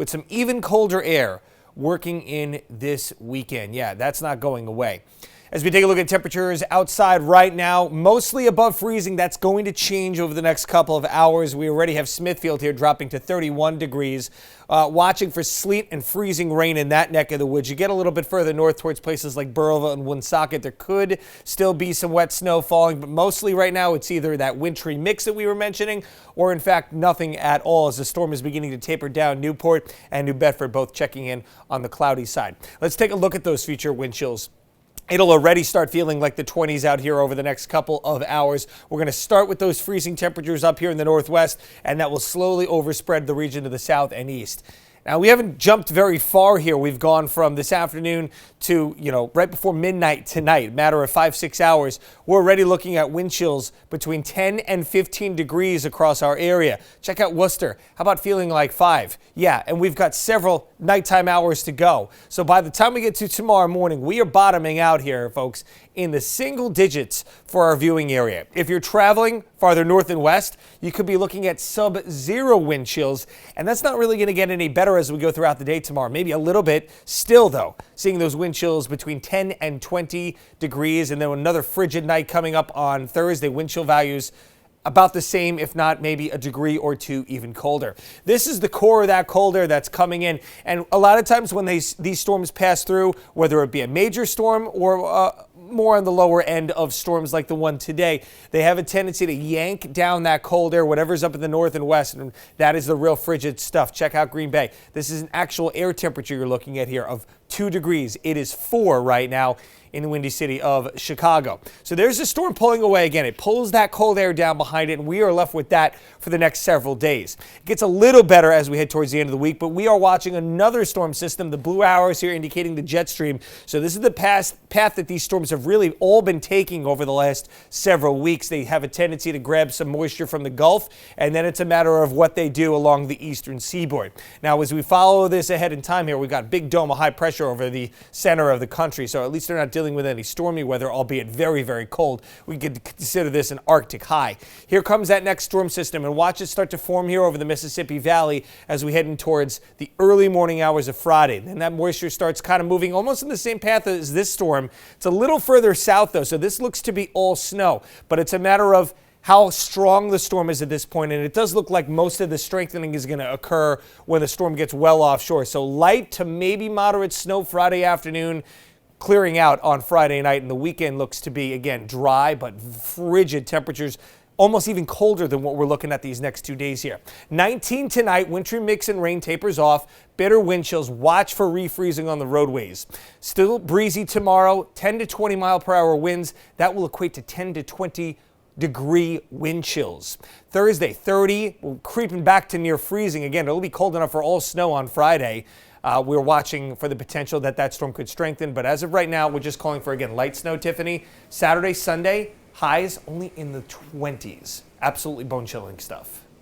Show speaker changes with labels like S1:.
S1: with some even colder air working in this weekend. Yeah, that's not going away. As we take a look at temperatures outside right now, mostly above freezing. That's going to change over the next couple of hours. We already have Smithfield here dropping to 31 degrees. Watching for sleet and freezing rain in that neck of the woods. You get a little bit further north towards places like Burrillville and Woonsocket. There could still be some wet snow falling, but mostly right now it's either that wintry mix that we were mentioning or in fact nothing at all as the storm is beginning to taper down. Newport and New Bedford both checking in on the cloudy side. Let's take a look at those future wind chills. It'll already start feeling like the 20s out here over the next couple of hours. We're going to start with those freezing temperatures up here in the northwest, and that will slowly overspread the region to the south and east. Now, we haven't jumped very far here. We've gone from this afternoon to, right before midnight tonight, matter of 5-6 hours. We're already looking at wind chills between 10 and 15 degrees across our area. Check out Worcester. How about feeling like 5? Yeah, and we've got several nighttime hours to go. So by the time we get to tomorrow morning, we are bottoming out here, folks, in the single digits for our viewing area. If you're traveling farther north and west, you could be looking at sub-zero wind chills, and that's not really going to get any better as we go throughout the day tomorrow. Maybe a little bit. Still, though, seeing those wind chills between 10 and 20 degrees, and then another frigid night coming up on Thursday. Wind chill values about the same, if not maybe a degree or two even colder. This is the core of that cold air that's coming in. And a lot of times when these storms pass through, whether it be a major storm or more on the lower end of storms like the one today, they have a tendency to yank down that cold air, whatever's up in the north and west, and that is the real frigid stuff. Check out Green Bay. This is an actual air temperature you're looking at here of 2 degrees. It is 4 right now in the windy city of Chicago. So there's a storm pulling away again. It pulls that cold air down behind it, and we are left with that for the next several days. It gets a little better as we head towards the end of the week, but we are watching another storm system. The blue arrows here indicating the jet stream. So this is the path that these storms have really all been taking over the last several weeks. They have a tendency to grab some moisture from the Gulf, and then it's a matter of what they do along the eastern seaboard. Now, as we follow this ahead in time here, we've got big dome of high pressure over the center of the country, so at least they're not dealing with any stormy weather, albeit very, very cold. We could consider this an Arctic high. Here comes that next storm system, and watch it start to form here over the Mississippi Valley as we head in towards the early morning hours of Friday. Then that moisture starts kind of moving almost in the same path as this storm. It's a little further south, though, so this looks to be all snow, but it's a matter of how strong the storm is at this point, and it does look like most of the strengthening is going to occur when the storm gets well offshore. So light to maybe moderate snow Friday afternoon, clearing out on Friday night, and the weekend looks to be, again, dry but frigid temperatures, almost even colder than what we're looking at these next 2 days here. 19 tonight, wintry mix and rain tapers off. Bitter wind chills. Watch for refreezing on the roadways. Still breezy tomorrow, 10 to 20 mile per hour winds. That will equate to 10 to 20 degree wind chills. Thursday, 30, we're creeping back to near freezing again. It'll be cold enough for all snow on Friday. We're watching for the potential that storm could strengthen, but as of right now, we're just calling for, again, light snow, Tiffany. Saturday, Sunday, highs only in the 20s. Absolutely bone-chilling stuff.